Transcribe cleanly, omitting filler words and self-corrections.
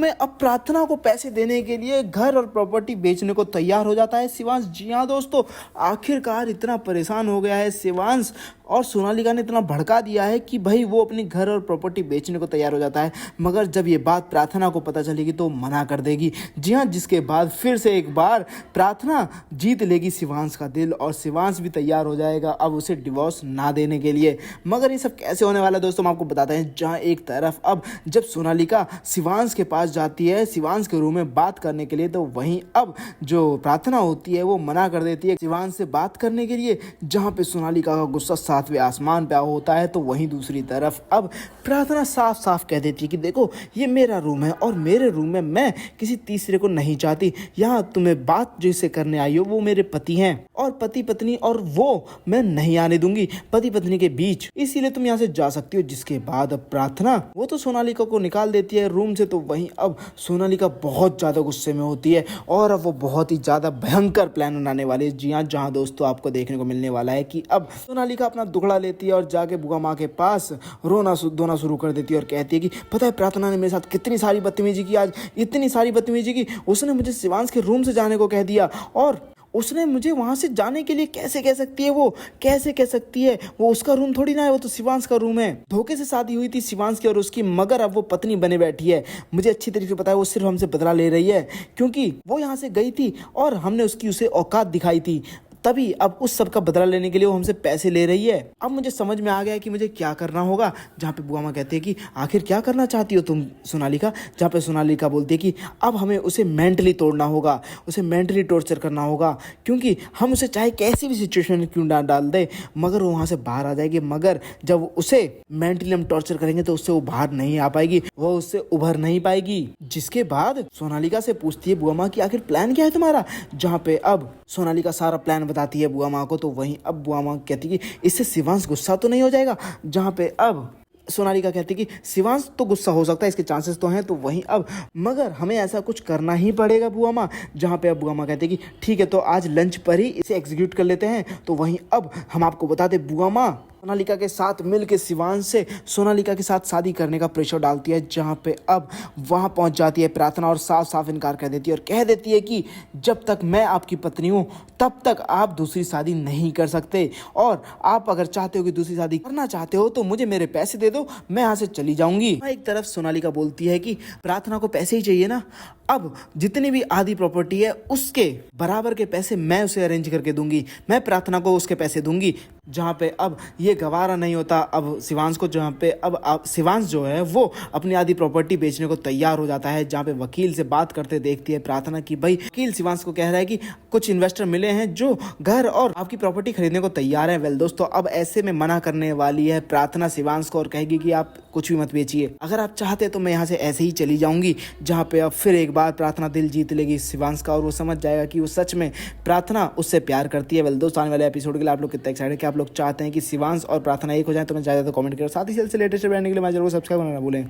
में अब प्रार्थना को पैसे देने के लिए घर और प्रॉपर्टी बेचने को तैयार हो जाता है शिवांश। जी हाँ दोस्तों, आखिरकार इतना परेशान हो गया है शिवांश और सोनालिका ने इतना भड़का दिया है कि भाई वो अपनी घर और प्रॉपर्टी बेचने को तैयार हो जाता है। मगर जब ये बात प्रार्थना को पता चलेगी तो मना कर देगी। जी हाँ, जिसके बाद फिर से एक बार प्रार्थना जीत लेगी शिवांश का दिल और शिवांश भी तैयार हो जाएगा अब उसे डिवोर्स ना देने के लिए। मगर ये सब कैसे होने वाला है दोस्तों, हम आपको बताते हैं। जहाँ एक तरफ अब जब सोनालिका शिवांश के पास जाती है शिवांश के रूम में बात करने के लिए, तो वहीं अब जो प्रार्थना होती है वो मना कर देती है शिवांश से बात करने के लिए। जहाँ पे सोनालिका का गुस्सा सातवें आसमान पे होता है, तो वहीं दूसरी तरफ अब प्रार्थना साफ साफ कह देती है कि देखो ये मेरा रूम है और मेरे रूम में मैं किसी तीसरे को नहीं चाहती। यहाँ तुम्हें बात जिससे करने आई हो वो मेरे पति हैं और पति पत्नी, और वो मैं नहीं आने दूंगी पति पत्नी के बीच, इसीलिए तुम यहाँ से जा सकती हो। जिसके बाद अब प्रार्थना वो तो सोनालिका को निकाल देती है रूम से। तो वहीं अब सोनालिका बहुत ज्यादा गुस्से में होती है और अब वो बहुत ही ज्यादा भयंकर प्लान बनाने वाली है। जी हाँ, जहाँ दोस्तों आपको देखने को मिलने वाला है कि अब सोनालिका अपना दुखड़ा लेती है और जाके बुआ माँ के पास धोना शुरू कर देती है और कहती है कि पता है प्रार्थना ने मेरे साथ कितनी सारी बदतमीजी की, आज इतनी सारी बदतमीजी की। उसने मुझे शिवांश के रूम से जाने को कह दिया और उसने मुझे वहां से जाने के लिए कैसे कह सकती है, वो कैसे कह सकती है? वो उसका रूम थोड़ी ना है, वो तो शिवांश का रूम है। धोखे से शादी हुई थी शिवांश की और उसकी, मगर अब वो पत्नी बने बैठी है। मुझे अच्छी तरीके से पता है वो सिर्फ हमसे बदला ले रही है क्योंकि वो यहाँ से गई थी और हमने उसकी उसे औकात दिखाई थी, तभी अब उस सब का बदला लेने के लिए वो हमसे पैसे ले रही है। अब मुझे समझ में आ गया है कि मुझे क्या करना होगा। जहाँ पे बुआ माँ कहती है कि आखिर क्या करना चाहती हो तुम सोनालिका, जहाँ पे सोनालिका बोलती है कि अब हमें उसे मेंटली तोड़ना होगा, उसे मेंटली टॉर्चर करना होगा, क्योंकि हम उसे चाहे कैसी भी सिचुएशन में क्यों ना डाल दे मगर वो वहाँ से बाहर आ जाएगी। मगर जब उसे मेंटली हम टॉर्चर करेंगे तो उससे वो बाहर नहीं आ पाएगी, वो उससे उभर नहीं पाएगी। जिसके बाद सोनालिका से पूछती है बुआ माँ कि आखिर प्लान क्या है तुम्हारा। जहाँ पे अब सोनालिका सारा प्लान बताती है बुआ माँ को। तो वहीं अब बुआ माँ कहती है कि इससे शिवांश गुस्सा तो नहीं हो जाएगा। जहाँ पे अब सोनालिका कहती है कि शिवांश तो गुस्सा हो सकता है, इसके चांसेस तो हैं। तो वहीं अब मगर हमें ऐसा कुछ करना ही पड़ेगा बुआ माँ। जहाँ पे अब बुआ माँ कहती है कि ठीक है तो आज लंच पर ही इसे एग्जीक्यूट कर लेते हैं। तो वहीं अब हम आपको बता दें बुआ माँ सोनालिका के साथ मिलकर शिवांश से सोनालिका के साथ शादी करने का प्रेशर डालती है। जहाँ पे अब वहाँ पहुँच जाती है प्रार्थना और साफ साफ इनकार कर देती है और कह देती है कि जब तक मैं आपकी पत्नी हूँ तब तक आप दूसरी शादी नहीं कर सकते, और आप अगर चाहते हो कि दूसरी शादी करना चाहते हो तो मुझे मेरे पैसे दे दो, मैं यहाँ से चली जाऊंगी। एक तरफ सोनालिका बोलती है कि प्रार्थना को पैसे ही चाहिए ना, अब जितनी भी आधी प्रॉपर्टी है उसके बराबर के पैसे मैं उसे अरेंज करके दूंगी, मैं प्रार्थना को उसके पैसे दूंगी। जहाँ पे अब ये गवारा नहीं होता अब शिवांश को, जहाँ पे अब शिवांश जो है वो अपनी आधी प्रॉपर्टी बेचने को तैयार हो जाता है। जहाँ पे वकील से बात करते देखती है प्रार्थना की भाई वकील शिवांश को कह रहा है कि कुछ इन्वेस्टर मिले हैं जो घर और आपकी प्रॉपर्टी खरीदने को तैयार है। वेल दोस्तों, अब ऐसे में मना करने वाली है प्रार्थना शिवांश को और कहेगी कि आप कुछ भी मत बेचिए, अगर आप चाहते तो मैं यहाँ से ऐसे ही चली जाऊंगी। जहाँ पे अब फिर एक बार प्रार्थना दिल जीत लेगी शिवांश का और वो समझ जाएगा कि वो सच में प्रार्थना उससे प्यार करती है। वेल दोस्तों, आने वाले एपिसोड के लिए आप लोग कितना एक्साइटेड है कि आप लोग चाहते हैं कि शिवांश और प्रार्थना एक हो जाए, तो मैं ज़्यादा कमेंट करो। साथ ही से लेटेस्ट रहने के लिए मैं जरूर सब्सक्राइब करना ना भूलें।